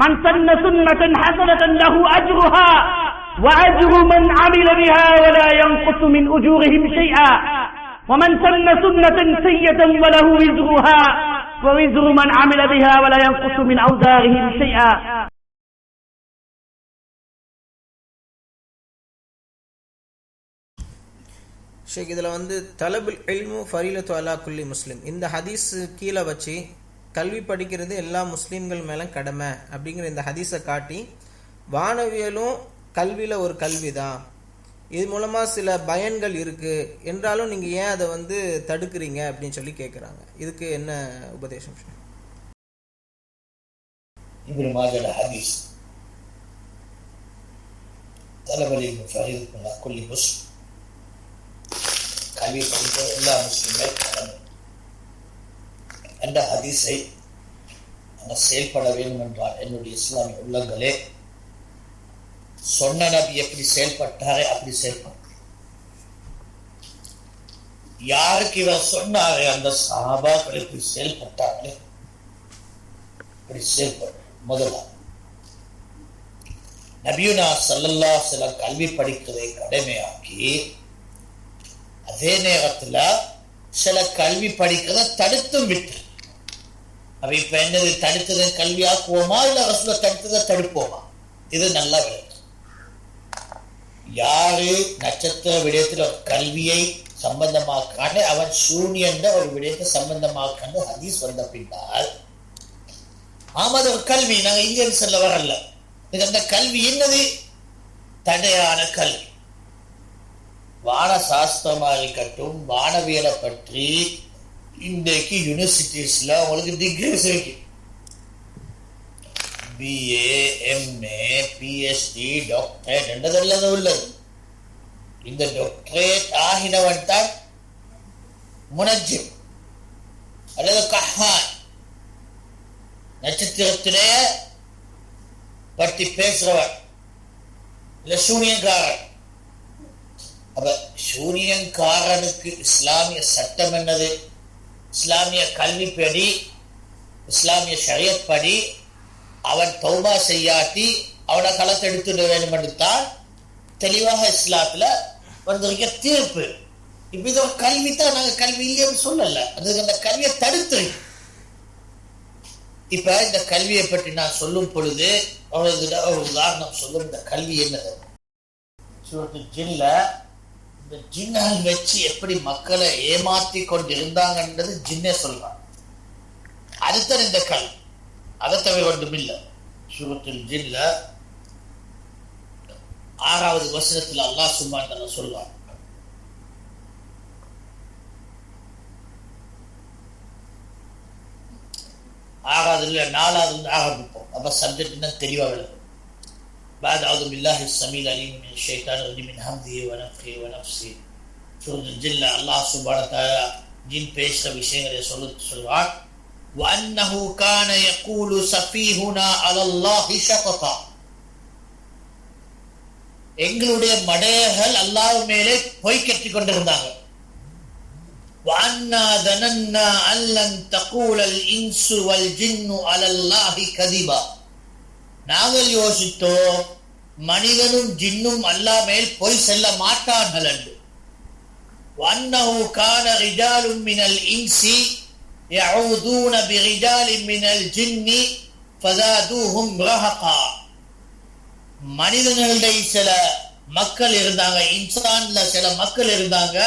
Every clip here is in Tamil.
من سن سنة حسنة له أجرها وأجر من عمل بها ولا ينقص من أجورهم شيئا ومن سن سنة سيئة وله وزرها ووزر من عمل بها ولا ينقص من أوزارهم شيئا. ஷேக், இதில் தலபுல் இல்மு ஃபரீலத்து அலா குல்லி முஸ்லிம், இந்த ஹதீஸ் கீழே வச்சு கல்வி படிக்கிறது எல்லா முஸ்லீம்கள் மேலே கடமை அப்படிங்கிற இந்த ஹதீஸை காட்டி வானவியலும் கல்வியில் ஒரு கல்வி தான், இது மூலமாக சில பயன்கள் இருக்குது என்றாலும் நீங்கள் ஏன் அதை தடுக்கிறீங்க அப்படின்னு சொல்லி கேட்குறாங்க. இதுக்கு என்ன உபதேசம்? இப்னு மாஜா ஹதீஸ் தலபுல் இல்மு ஃபரீலத்து அலா குல்லி முஸ்லிம், கல்வி படித்த எல்லா முஸ்லிம்கள் கடமை என்ற ஹதீஸை நாங்கள் செயல்பட வேண்டும் என்றால் என்னுடைய இஸ்லாமிய உள்ளங்களே, சொன்ன நபி எப்படி செயல்பட்டாரே அப்படி செயல்பட்டார். யாருக்கு இவர் சொன்னாரே அந்த சஹாபாக்கள் எப்படி செயல்பட்டார்களே அப்படி செயல்பட. முதலா நபியுனா ஸல்லல்லாஹு அலைஹி வஸல்லம் கல்வி படிக்கிறதை கடமையாக்கி அதே நேரத்துல சில கல்வி படிக்கிறத தடுத்தும் விட்டு, அப்ப இப்ப என்னது தடுத்ததை கல்வியாக்குவோமா இல்ல ரசூலை தடுத்ததை தடுப்போமா? இது நல்லா விளக்கு. யாரு நட்சத்திர விடயத்துல கல்வியை சம்பந்தமாக்கான அவன் சூனியன்ற ஒரு விடயத்தை சம்பந்தமாக்கான ஹதீஸ் வந்த பின்னால் ஆமாது ஒரு கல்வி, நாங்க இங்க சொல்ல வரல. இது அந்த கல்வி என்னது? தடையான கல்வி. வான சாஸ்திரமா இருக்கட்டும், வானவியலை பற்றி இன்றைக்கு யூனிவர்சிட்டிஸ்ல உங்களுக்கு டிகிரிஸ் இருக்கு. பிஏ, எம்ஏ, பிஎச்டி, டாக்டரேட் என்றதெல்லாம் உள்ளது. இந்த டாக்டரேட் ஆகினவன் தான் முனஜ்ஜிம் அல்லது கஹான், நட்சத்திரத்திலே பற்றி பேசுறவன் இல்ல சூனியன்காரன். அப்ப சூனியன்காரனுக்கு இஸ்லாமிய சட்டம் என்னது? இஸ்லாமிய கல்விப்படி, இஸ்லாமிய ஷரியத் படி அவன் தௌபா செய்யாட்டி அவனை களத்தெடுத்துட வேண்டும் என்று தான் தெளிவாக இஸ்லாத்துல வந்திருக்க தீர்ப்பு. இப்ப இது ஒரு கல்வி தான், நாங்க கல்வி இல்லைன்னு சொல்லல, அதுக்கு அந்த கல்வியை தடுத்து. இப்ப இந்த கல்வியை பற்றி நான் சொல்லும் பொழுது ஒரு உதாரணம் சொல்லும். இந்த கல்வி என்னது? ஜின்ல இந்த ஜின்னால் வச்சு எப்படி மக்களை ஏமாற்றி கொண்டு இருந்தாங்கன்றது ஜின்னே சொல்றான். அதுதான் இந்த கல்வி, அதை தவிர ஒன்றும் இல்லை. சூரத்துல் ஜின்ல 6வது வசனத்துல அல்லாஹ் சுப்ஹானஹு வ தஆலா சொல்றான், ஆறாவது இல்ல 4வது ஆரம்பிப்போம். அப்ப சப்ஜெக்ட் என்ன தெளிவா விளக்கும். بعد أعوذ بالله السميع العليم من الشيطان الرجيم من همزه ونفخه ونفسه. சூரத்துல் ஜின்ல அல்லாஹ் சுப்ஹானஹு வ தஆலா ஜின் பேசுற விஷயங்களை சொல்றான். وأنه كان يقول سفيهنا على الله شططا, எங்களுடைய மடையர்கள் அல்லாஹ் மேலே பொய் கட்டிக் கொண்டிருந்தாங்க. وأنا ظننا أن لن تقول الإنس والجن على الله كذبا, நாங்கள் யோசித்தோம் மனிதனும் ஜின்னும் அல்லாஹ் மேல் பொய் சொல்ல மாட்டார்கள் என்று. وأنه كان رجال من الإنس يعوذون برجال من الجن فزادوهم رهقا, மனிதர்களுடைய சில மக்கள் இருந்தாங்க, இன்சான்ல சில மக்கள் இருந்தாங்க,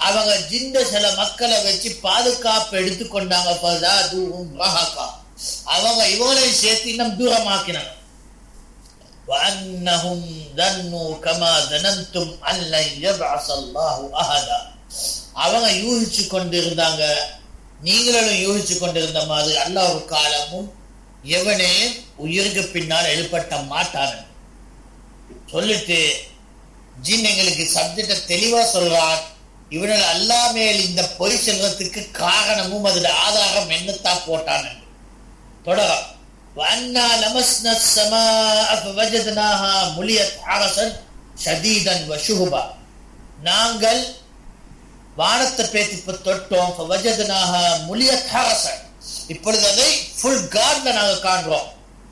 அவங்க ஜின்ன சில மக்களை வச்சு பாதுகாப்பு எடுத்துக்கொண்டாங்க. ஃபஸாதுஹும் ரஹகா, அவங்க இவங்களை சேர்த்து இன்னும் தூரமாக்கினாங்க. وأنهم ظنوا كما ظننتم أن لن يبعث الله أحدا, அவங்க யூகிச்சு கொண்டிருந்தாங்க, நீங்களும் யூகிச்சு கொண்டிருந்த மாதிரி அல்லாஹ் ஒரு காலமும் எவனே உயிருக்கு பின்னால் எழுப்பட்ட மாட்டான் சொல்லிட்டு ஜின் எங்களுக்கு சப்ஜெக்ட தெளிவா சொல்றான். இவனால் அல்லாஹ் மேல் இந்த பொய் செல்வத்துக்கு காரணமும் அதோட ஆதாரம் என்னத்தான் போட்டான் என்று தொடர. وَأَنَّا لَمَسْنَا السَّمَاءَ فَوَجَدْنَاهَا مُلِيَتْ حَرَسًا شَدِيدًا وَشُهُبًا, நாங்கள் வானத்தை பேத்தி தொட்டோம். فَوَجَدْنَاهَا مُلِيَتْ حَرَسًا, இப்பொழுது அதை ஃபுல் கார்ட்ல நாங்கள் காண்றோம்.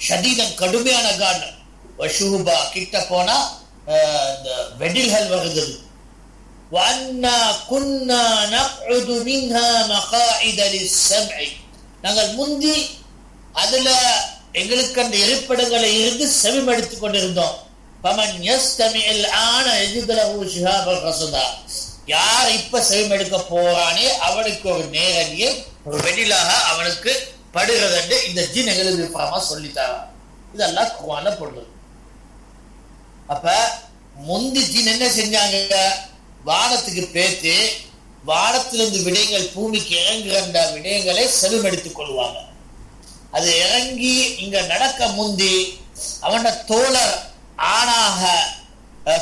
ஷதீதன் கடுமையான காரணம். வஷூபா கிட்ட போனா இந்த வெடில்கள் வருது. வன்னா குன்னா நக்உது மின்ஹா மகாஇத லிஸ்ஸம்இ, நாங்கள் முந்தி அதுல எங்களுக்கு அந்த இருப்பிடங்களை இருந்து செவிமடுத்துக் கொண்டிருந்தோம். ஃபமன் யஸ்தமில் ஆன யஜித் லஹு ஷிஹாபன் ரஸதா, யார் இப்ப செவிமடுக்க போறானே அவனுக்கு ஒரு நேரடியே ஒரு வெடிலாக அவனுக்கு படுகிறது என்று இந்த ஜின் எங்களுக்கு விபரமா சொல்லித்தாங்க. இதெல்லாம் குர்ஆன்ல போடுறது. அப்ப முந்தி ஜின் என்ன செஞ்சாங்க, வானத்துக்கு பேத்து வானத்திலிருந்து விடயங்கள் பூமிக்கு இறங்குகின்ற விடயங்களை செவிமடுத்துக் கொள்வாங்க. அது இறங்கி இங்க நடக்க முந்தி அவன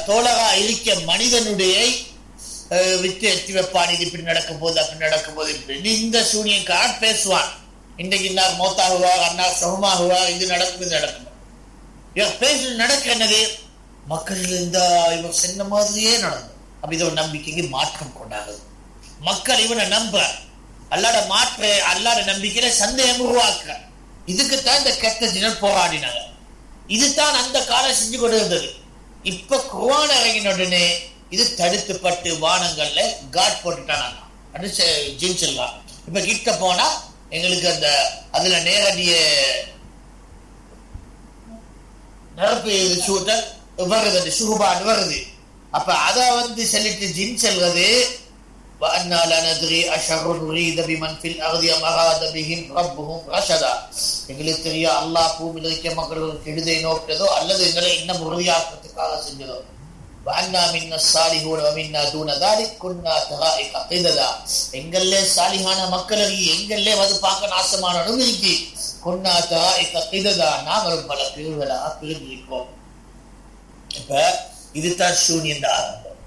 தோழரா இருக்க மனிதனுடைய வித்து எத்தி வைப்பான். இது இப்படி நடக்கும் போது அப்படி நடக்கும் போது இப்படி இந்த சூனியக்காரன் பேசுவான். இன்றைக்கு இன்னார் மௌத்தாகுவார், அன்னார் சுகமாகுவார், இது நடக்கும் இது நடக்கும். இவர் பேச நடக்க என்னது, மக்கள் இருந்தா இவர் சொன்ன மாதிரியே நடக்கும். அப்ப இதை ஒரு நம்பிக்கைக்கு மாற்றம் கொண்டாடுது. மக்கள் இவனை நம்ப அல்லாட மாற்ற அல்லாட நம்பிக்கையில சந்தேகம் உருவாக்க. இதுக்குத்தான் இந்த கெட்ட ஜினர் போராடினாங்க. இதுதான் அந்த காலம் செஞ்சு கொண்டு இருந்தது. இப்ப குர்ஆன் இறங்கின உடனே இது தடுத்துப்பட்டு வானங்கள்ல காட் போட்டுட்டான் ஜின் செல்லாம். இப்ப கிட்ட போனா எங்களுக்கு அந்த அதுல நேரடிய நிரப்பு சூட்டல் வருது, சுகுபான் வருது. அப்ப அதை சொல்லிட்டு ஜின் செல்வது எங்களுக்கு தெரியா அல்லாஹ் பூமியில் இருக்க மக்களுக்கு கெடுதை நோக்கியதோ அல்லது எங்களை இன்னும் உறுதியாக்குறதுக்காக செஞ்சதோ. எங்களே சாலிஹான மக்கள் எங்களே வந்து பார்க்க நாசமான இருக்கு. நாங்களும் பல பிரிவுகளாக பிரிந்திருக்கோம். இப்ப இதுதான் சூனியன் ஆரம்பம்.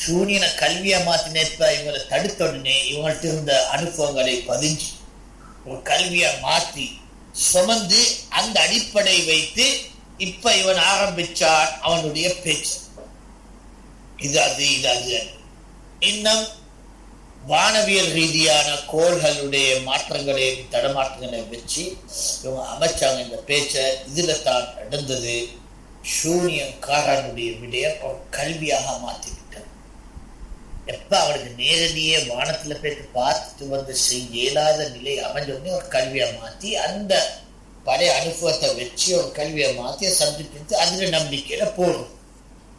சூனியனை கல்வியை மாத்தினப்ப இவங்களை தடுத்த உடனே இவங்கள்ட்ட இருந்த அனுபவங்களை பதிஞ்சு ஒரு கல்வியை மாற்றி சுமந்து அந்த அடிப்படை வைத்து இப்ப இவன் ஆரம்பிச்சான் அவனுடைய பேச்சு. இது அது இது அது. இன்னும் வானவியல் ரீதியான கோள்களுடைய மாற்றங்களையும் தடமாற்றங்களையும் வச்சு இவங்க அமைச்சாங்க இந்த பேச்சை. இதுல தான் நடந்தது சூனியக்காரனுடைய விடயம் ஒரு கல்வியாக மாற்றிவிட்டது. எப்ப அவனுக்கு நேரடியே வானத்துல போயிட்டு பார்த்துட்டு வந்து செய்ய இயலாத நிலை அமைஞ்சோடனே ஒரு கல்வியை மாற்றி அந்த பழைய அனுபவத்தை வச்சு ஒரு கல்வியை மாற்றி சந்திப்பித்து அதுல நம்பிக்கையில போடும்.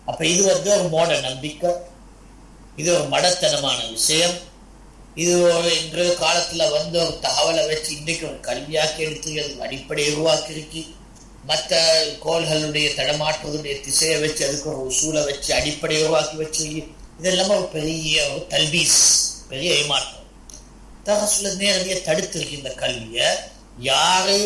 அப்ப இது ஒரு மோட நம்பிக்கை, இது ஒரு மடத்தனமான விஷயம். இது ஒரு இன்றைய காலத்துல ஒரு தகவலை வச்சு இன்றைக்கு ஒரு கல்வியாக்கி எடுத்து அடிப்படை உருவாக்கி மற்ற கோள்களுடைய தடமாற்றுவதுடைய திசையை வச்சு அதுக்கு ஒரு உசூலை வச்சு அடிப்படை உருவாக்கி வச்சு இதெல்லாம் ஒரு பெரிய ஒரு தல்பீஸ், பெரிய ஏமாற்றம். தகசுல நேரடியாக தடுத்திருக்கு இந்த கல்வியை. யாரு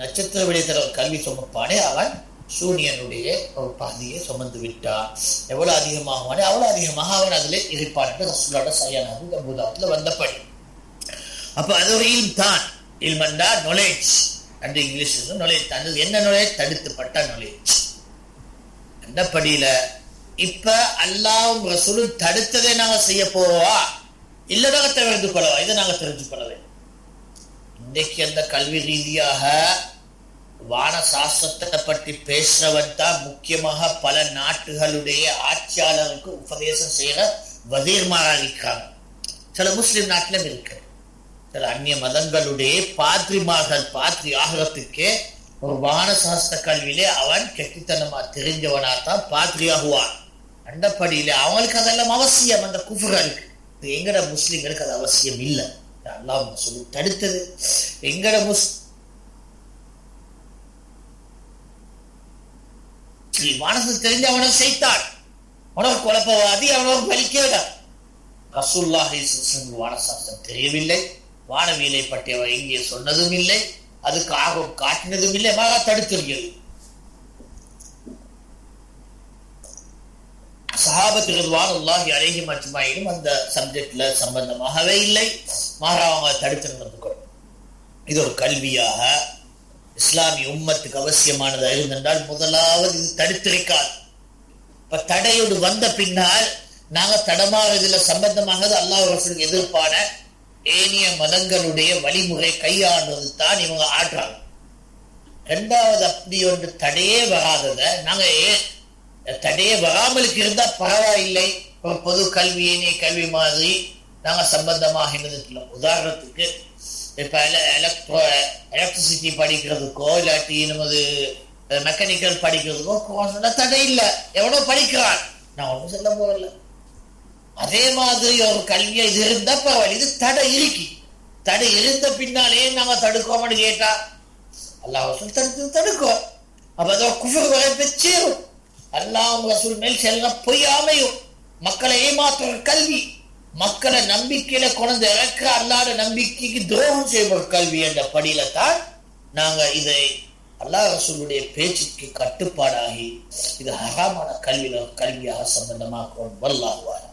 நட்சத்திர விடயத்தில் ஒரு கல்வி சுமப்பானே அவன் சூனியனுடைய ஒரு பாதியை சுமந்து விட்டான். எவ்வளவு அதிகமாகுவானே அவ்வளவு அதிகமாக அவன் அதுல இருப்பான் என்று ரசூலோட சரியான அபூதாவுல வந்தபடி. அப்ப அது ஒரு இல்ம் தான். இல்மண்டா நாலேஜ் அண்ட் இங்கிலீஷ் நாலேஜ் தான். என்ன நாலேஜ்? தடுத்துப்பட்ட நாலேஜ். அந்த படியில இப்ப அல்லாஹ்வும் ரசூலும் தடுத்ததை நாங்க செய்ய போவா இல்லதாக தெரிந்து கொள்ளவா? இதை நாங்க தெரிஞ்சு கொள்ள வேண்டும். இன்றைக்கு அந்த கல்வி ரீதியாக வான சாஸ்திரத்தை பற்றி பேசுறவன் தான் முக்கியமாக பல நாட்டுகளுடைய ஆட்சியாளருக்கு உபதேசம் செய்யற வதீர்மாரா இருக்காங்க. சில முஸ்லிம் நாட்டிலும் இருக்கு. சில அந்நிய மதங்களுடைய பாத்ரிமார்கள் பாத்ரி ஆகிறதுக்கே ஒரு வான சாஸ்திர கல்வியிலே அவன் கெட்டித்தனமா தெரிஞ்சவனாத்தான் பாத்ரி ஆகுவான். அண்டப்படியில அவங்களுக்கு அதெல்லாம் அவசியம். அந்த குஃபுர்களுக்கு எங்கட முஸ்லிம்களுக்கு அது அவசியம் இல்லை. அல்லாஹ் சொல்லி தடுத்தது. எங்கட வானத்தை தெரிஞ்ச அவனுக்கு செய்தான், உனக்கு குழப்பவாதி, அவனுக்கு பலிக்கேடா. ரசூலுல்லாஹி வானசாஸ்திரம் தெரியவில்லை, வானவியலை பற்றியவர் இங்கே சொன்னதும் இல்லை, அதுக்கு ஆர்வம் காட்டினதும் இல்லை, மகா தடுத்திருக்கிறது. சஹாபத்து ரிضவானுல்லாஹி அலைஹிம் அஜ்மஈனும் அந்த சப்ஜெக்ட்ல சம்பந்தமாகவே இல்லை, மாறாக தடுத்து நடந்துக்கொள்ளும். இது ஒரு கல்வியாக இஸ்லாமிய உம்மத்துக்கு அவசியமானதாக இருந்தென்றால் முதலாவது இது தடுத்திருக்காது. இப்ப தடையோடு வந்த பின்னால் நாங்க தடமாக இதுல சம்பந்தமாக அல்லாஹ் ரசூலுக்கு எதிர்ப்பான ஏனைய மதங்களுடைய வழிமுறை கையாளுறது தான் இவங்க ஆடுறாங்க. ரெண்டாவது அப்படி ஒன்று தடையே வராதத நாங்க தடையே வராமலுக்கு இருந்தா பரவாயில்லை, ஒரு பொது கல்வியை கல்வி மாதிரி நாங்க சம்பந்தமாக இருந்துக்கலாம். உதாரணத்துக்கு இப்ப எலக்ட்ரிசிட்டி படிக்கிறதுக்கோ இல்லாட்டி நமது மெக்கானிக்கல் படிக்கிறதுக்கோ தடை இல்லை, எவனோ படிக்கிறான், நான் ஒன்றும் சொல்ல போறல. அதே மாதிரி ஒரு கல்வியை இது இருந்தா பரவாயில்ல. இது தடை இருக்கி, தடை இருந்த பின்னாலே நாங்க தடுக்கோம்னு கேட்டா அல்லாஹ் தடுக்கும். அப்ப அதோ குஃபர் வரை பெற்றேரும். அல்லாஹ் ரசூல் மேல் செல்ல பொய்யாமையும் மக்களை ஏமாத்துற கல்வி, மக்களை நம்பிக்கையில கொண்டு இறக்குற அல்லாத நம்பிக்கைக்கு துரோகம் செய்கிற கல்வி என்ற படியில தான் நாங்க இதை அல்லாஹ் ரசூலுடைய பேச்சுக்கு கட்டுப்பாடாகி இது ஹராமான கல்வியாக சம்பந்தமாக்குவோம். வல்லாஹு அலீம்.